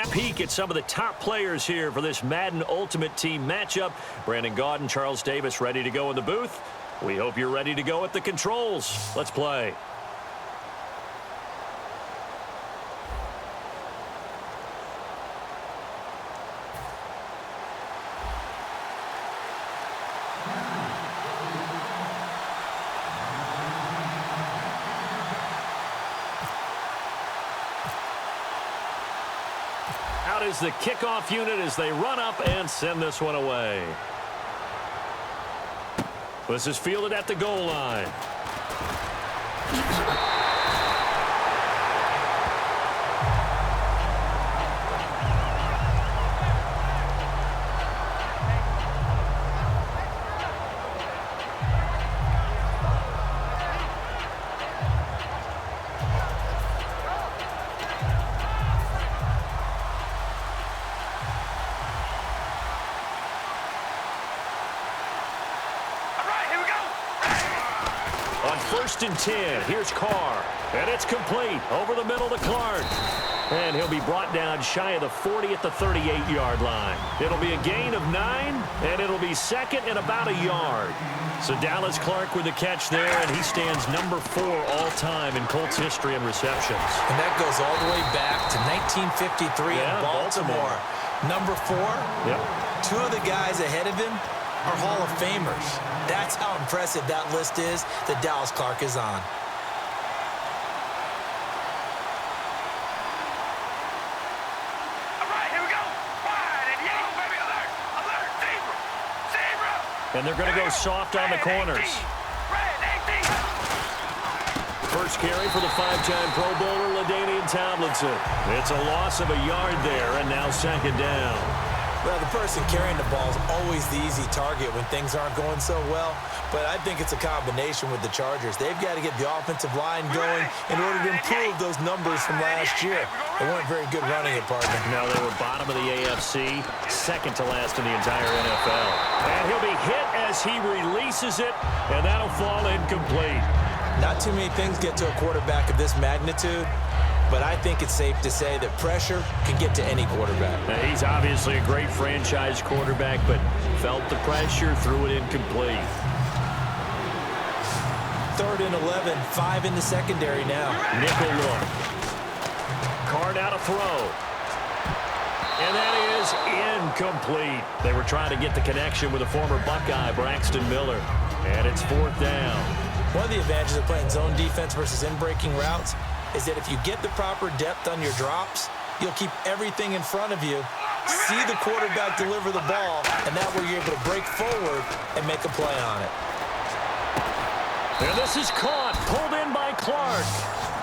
Peek at some of the top players here for this Madden Ultimate Team matchup. Brandon Gaudin, Charles Davis ready to go in the booth. We hope you're ready to go at the controls. Let's play. Out is the kickoff unit as they run up and send this one away. This is fielded at the goal line. First and 10. Here's Carr. And it's complete. Over the middle to Clark. And he'll be brought down shy of the 40 at the 38-yard line. It'll be a gain of 9, and it'll be second and about a yard. So Dallas Clark with the catch there, and he stands number 4 all-time in Colts history in receptions. And that goes all the way back to 1953 in Baltimore. Number 4, Two of the guys ahead of him are Hall of Famers. That's how impressive that list is that Dallas Clark is on. All right, here we go. Wide and yellow, baby. Alert, alert, zebra, zebra. And they're going to go soft on the corners. Red 18. First carry for the 5-time Pro Bowler, LaDainian Tomlinson. It's a loss of a yard there, and now second down. Well, the person carrying the ball is always the easy target when things aren't going so well. But I think it's a combination with the Chargers. They've got to get the offensive line going in order to improve those numbers from last year. They weren't very good running it, partner. No, they were bottom of the AFC, second to last in the entire NFL. And he'll be hit as he releases it, and that'll fall incomplete. Not too many things get to a quarterback of this magnitude. But I think it's safe to say that pressure can get to any quarterback. Now, he's obviously a great franchise quarterback, but felt the pressure, threw it incomplete. 3rd and 11, 5 in the secondary now. Nickel look. Carr out to throw. And that is incomplete. They were trying to get the connection with a former Buckeye, Braxton Miller. And it's 4th down. One of the advantages of playing zone defense versus in-breaking routes is that if you get the proper depth on your drops, you'll keep everything in front of you, see the quarterback deliver the ball, and that way you're able to break forward and make a play on it. And this is caught, pulled in by Clark.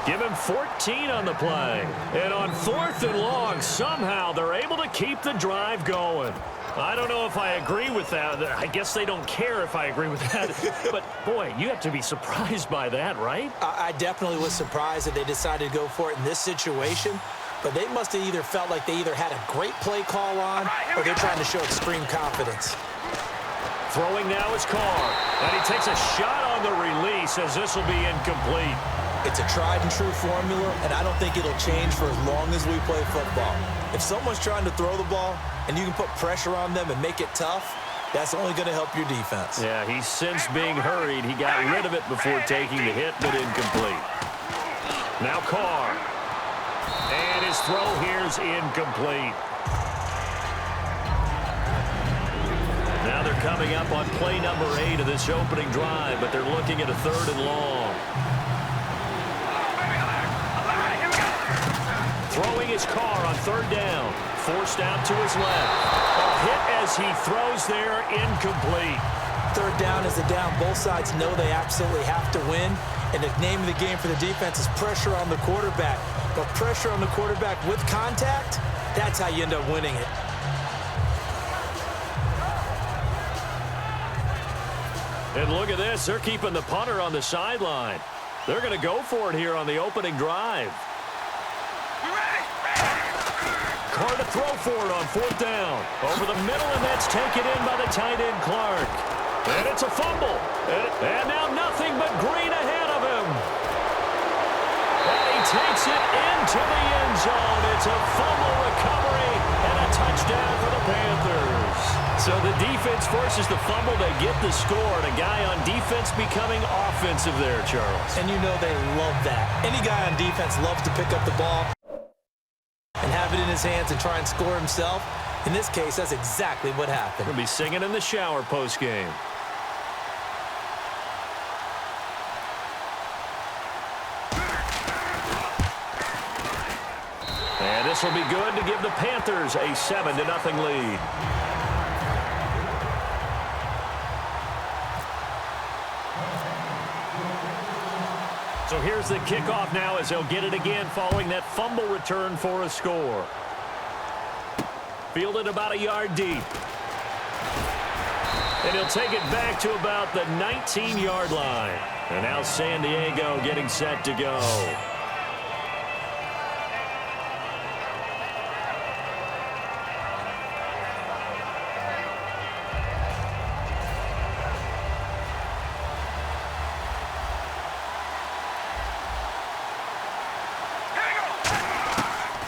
Give him 14 on the play. And on 4th and long, somehow they're able to keep the drive going. I don't know if I agree with that. I guess they don't care if I agree with that. But, boy, you have to be surprised by that, right? I definitely was surprised that they decided to go for it in this situation. But they must have either felt like they either had a great play call on or they're trying to show extreme confidence. Throwing now is Carr. And he takes a shot on the release as this will be incomplete. It's a tried-and-true formula, and I don't think it'll change for as long as we play football. If someone's trying to throw the ball and you can put pressure on them and make it tough, that's only going to help your defense. Yeah, he's since being hurried. He got rid of it before taking the hit, but incomplete. Now Carr. And his throw here's incomplete. Now they're coming up on play number 8 of this opening drive, but they're looking at a 3rd and long. Throwing his Carr on 3rd down. Forced out to his left. A hit as he throws there, incomplete. 3rd down is a down. Both sides know they absolutely have to win. And the name of the game for the defense is pressure on the quarterback. But pressure on the quarterback with contact, that's how you end up winning it. And look at this. They're keeping the punter on the sideline. They're going to go for it here on the opening drive. Carr to throw for it on 4th down. Over the middle, and that's taken in by the tight end, Clark. And it's a fumble. And now nothing but green ahead of him. And he takes it into the end zone. It's a fumble recovery defense forces the fumble. They get the score, and a guy on defense becoming offensive there, Charles. And you know they love that. Any guy on defense loves to pick up the ball and have it in his hands and try and score himself. In this case, that's exactly what happened. He'll be singing in the shower post-game. And this will be good to give the Panthers a 7-0 lead. So here's the kickoff now as they'll get it again following that fumble return for a score. Fielded about a yard deep. And he'll take it back to about the 19-yard line. And now San Diego getting set to go.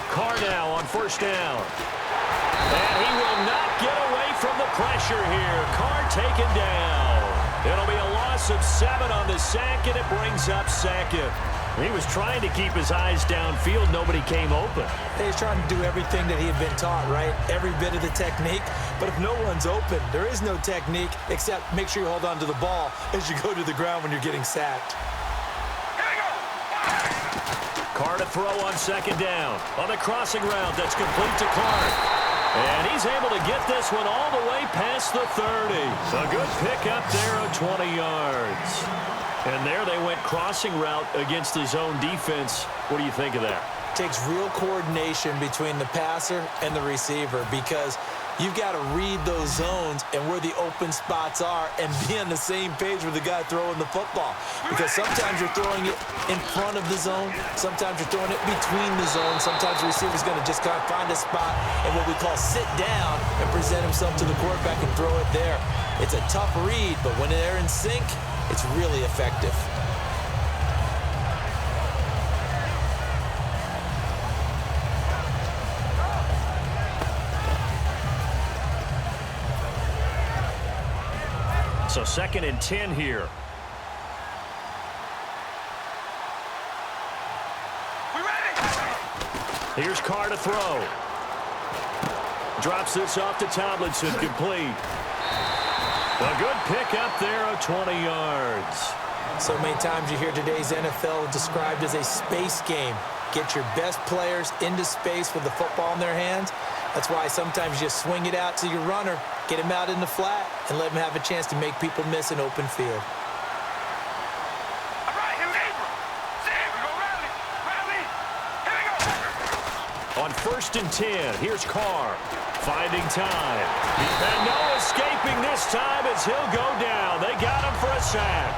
Carr now on first down. And he will not get away from the pressure here. Carr taken down. It'll be a loss of 7 on the sack, and it brings up second. He was trying to keep his eyes downfield. Nobody came open. He's trying to do everything that he had been taught, right? Every bit of the technique. But if no one's open, there is no technique except make sure you hold on to the ball as you go to the ground when you're getting sacked. Carr to throw on second down. On the crossing route, that's complete to Clark. And he's able to get this one all the way past the 30. A good pickup there of 20 yards. And there they went crossing route against the zone defense. What do you think of that? Takes real coordination between the passer and the receiver because you've got to read those zones and where the open spots are and be on the same page with the guy throwing the football. Because sometimes you're throwing it in front of the zone. Sometimes you're throwing it between the zones. Sometimes the receiver's going to just kind of find a spot and what we call sit down and present himself to the quarterback and throw it there. It's a tough read, but when they're in sync, it's really effective. So 2nd and 10 here. We ready? Here's Carr to throw. Drops this off to Tomlinson, complete. A good pickup there of 20 yards. So many times you hear today's NFL described as a space game. Get your best players into space with the football in their hands. That's why sometimes you just swing it out to your runner, get him out in the flat, and let him have a chance to make people miss an open field. All right, here we go. Sam, we go rally. Rally. Here we go. On 1st and 10, here's Carr. Finding time. And no escaping this time as he'll go down. They got him for a sack.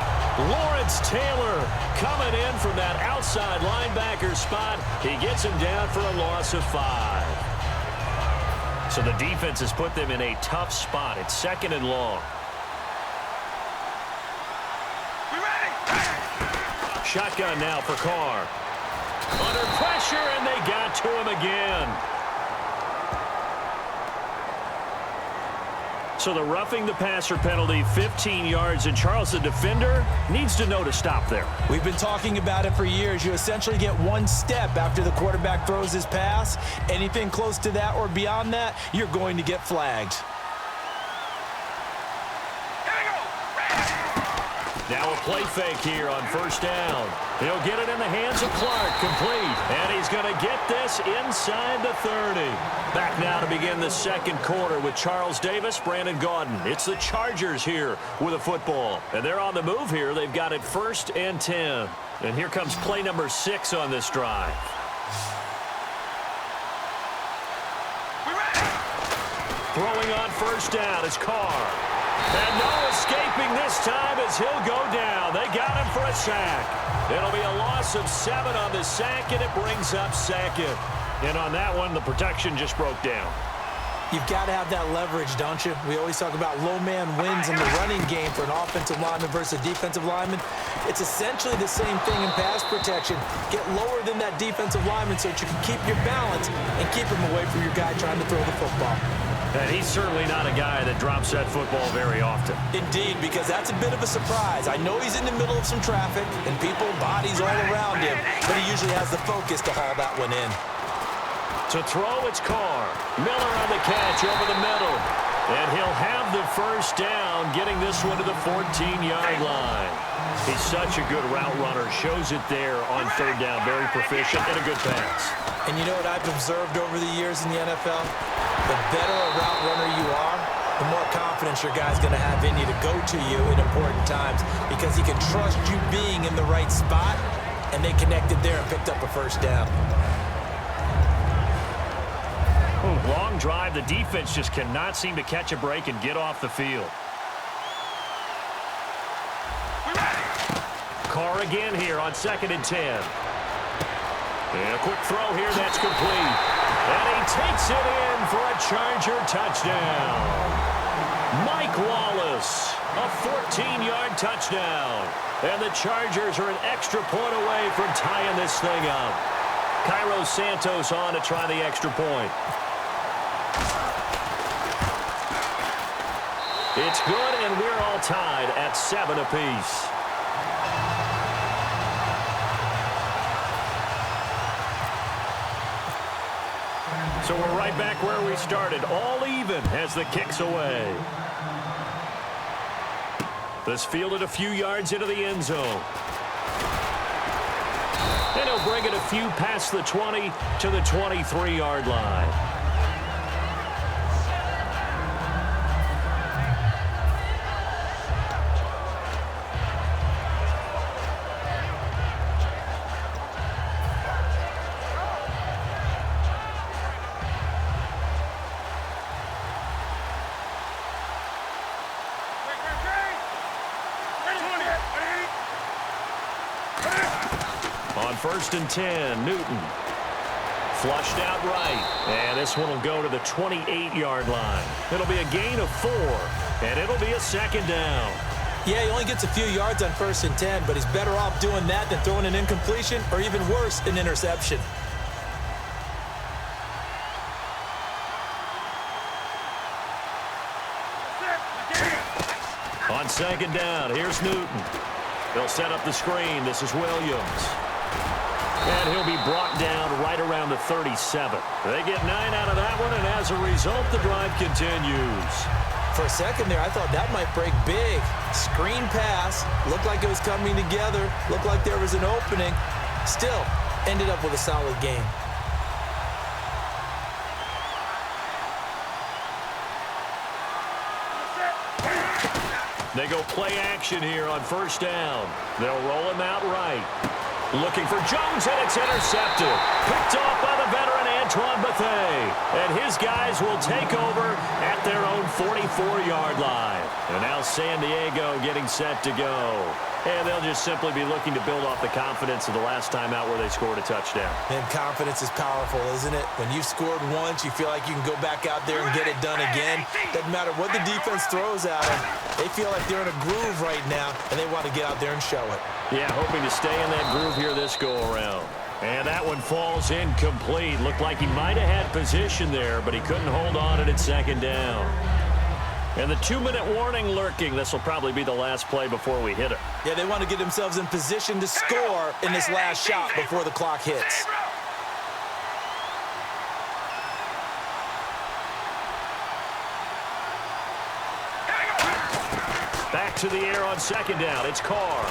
Lawrence Taylor coming in from that outside linebacker spot. He gets him down for a loss of 5. So the defense has put them in a tough spot. It's 2nd and long. We ready? Shotgun now for Carr. Under pressure, and they got to him again. So the roughing the passer penalty, 15 yards, and Charles, the defender, needs to know to stop there. We've been talking about it for years. You essentially get one step after the quarterback throws his pass. Anything close to that or beyond that, you're going to get flagged. Now a play fake here on 1st down. He'll get it in the hands of Clark, complete. And he's going to get this inside the 30. Back now to begin the 2nd quarter with Charles Davis, Brandon Gaudin. It's the Chargers here with a football. And they're on the move here. They've got it 1st and 10. And here comes play number 6 on this drive. Throwing on 1st down is Carr. And no escaping this time as he'll go down. They got him for a sack. It'll be a loss of 7 on the sack, and it brings up 2nd. And on that one, the protection just broke down. You've got to have that leverage, don't you? We always talk about low man wins in the running game for an offensive lineman versus a defensive lineman. It's essentially the same thing in pass protection. Get lower than that defensive lineman so that you can keep your balance and keep him away from your guy trying to throw the football. And he's certainly not a guy that drops that football very often. Indeed, because that's a bit of a surprise. I know he's in the middle of some traffic and people, bodies all around him, but he usually has the focus to haul that one in. To throw, it's Carr. Miller on the catch over the middle. And he'll have the first down, getting this one to the 14-yard line. He's such a good route runner. Shows it there on third down. Very proficient and a good pass. And you know what I've observed over the years in the NFL? The better a route runner you are, the more confidence your guy's going to have in you to go to you in important times because he can trust you being in the right spot, and they connected there and picked up a first down. Long drive. The defense just cannot seem to catch a break and get off the field. Carr again here on 2nd and 10. And a quick throw here, that's complete. And he takes it in for a Charger touchdown. Mike Wallace, a 14-yard touchdown. And the Chargers are an extra point away from tying this thing up. Cairo Santos on to try the extra point. It's good, and we're all tied at 7 apiece. So we're right back where we started, all even as the kick's away. This fielded a few yards into the end zone. And he'll bring it a few past the 20 to the 23-yard line. On 1st and 10, Newton. Flushed out right. And this one will go to the 28-yard line. It'll be a gain of 4, and it'll be a 2nd down. Yeah, he only gets a few yards on 1st and 10, but he's better off doing that than throwing an incompletion or even worse, an interception. On 2nd down, here's Newton. They'll set up the screen. This is Williams. And he'll be brought down right around the 37. They get 9 out of that one, and as a result, the drive continues. For a second there, I thought that might break big. Screen pass. Looked like it was coming together. Looked like there was an opening. Still, ended up with a solid game. They go play action here on 1st down. They'll roll him out right. Looking for Jones, and it's intercepted. Picked off by the veteran Antoine Bethea. And his guys will take over at their own 44-yard line. And now San Diego getting set to go. And they'll just simply be looking to build off the confidence of the last time out where they scored a touchdown. And confidence is powerful, isn't it? When you've scored once, you feel like you can go back out there and get it done again. Doesn't matter what the defense throws at them. They feel like they're in a groove right now, and they want to get out there and show it. Yeah, hoping to stay in that groove here this go-around. And that one falls incomplete. Looked like he might have had position there, but he couldn't hold on at 2nd down. And the 2-minute warning lurking. This will probably be the last play before we hit it. Yeah, they want to get themselves in position to score in this last shot before the clock hits. Back to the air on 2nd down. It's Carr.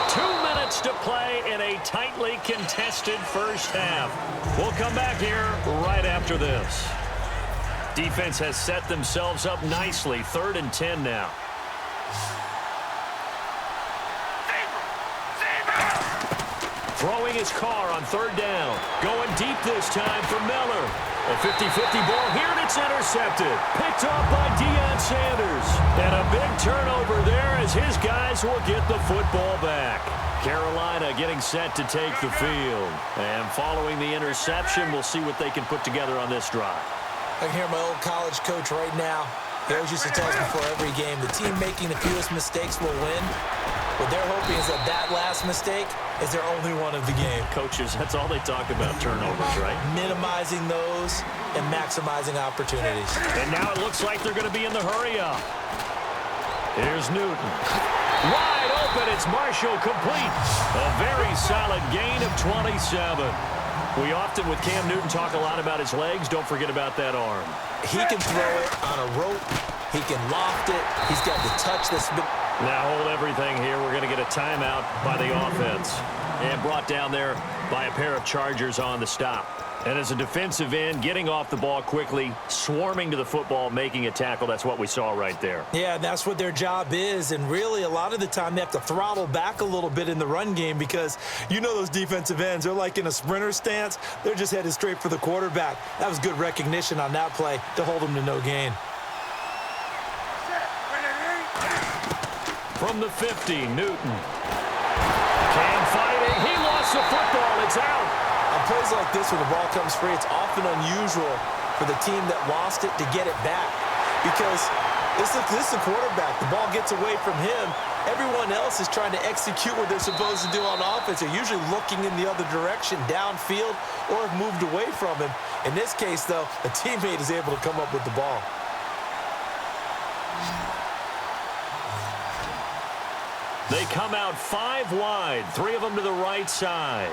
2 minutes to play in a tightly contested first half. We'll come back here right after this. Defense has set themselves up nicely. 3rd and 10 now. Throwing his Carr on 3rd down. Going deep this time for Miller. A 50-50 ball here, and it's intercepted. Picked off by Deion Sanders. And a big turnover there as his guys will get the football back. Carolina getting set to take the field. And following the interception, we'll see what they can put together on this drive. I can hear my old college coach right now. He always used to tell us before every game, the team making the fewest mistakes will win. What they're hoping is that last mistake is their only one of the game. Coaches, that's all they talk about, turnovers, right? Minimizing those and maximizing opportunities. And now it looks like they're going to be in the hurry-up. Here's Newton. Wide open, it's Marshall, complete. A very solid gain of 27. We often, with Cam Newton, talk a lot about his legs. Don't forget about that arm. He can throw it on a rope. He can loft it. He's got the touch that's been... Now hold everything here. We're going to get a timeout by the offense. And brought down there by a pair of Chargers on the stop. And as a defensive end, getting off the ball quickly, swarming to the football, making a tackle, that's what we saw right there. Yeah, that's what their job is. And really, a lot of the time, they have to throttle back a little bit in the run game because you know those defensive ends, they're like in a sprinter stance. They're just headed straight for the quarterback. That was good recognition on that play to hold them to no gain. From the 50, Newton. Cam fighting. He lost the football. It's out. On plays like this, when the ball comes free, it's often unusual for the team that lost it to get it back because this is the quarterback. The ball gets away from him. Everyone else is trying to execute what they're supposed to do on offense. They're usually looking in the other direction, downfield, or have moved away from him. In this case, though, a teammate is able to come up with the ball. They come out 5 wide, 3 of them to the right side.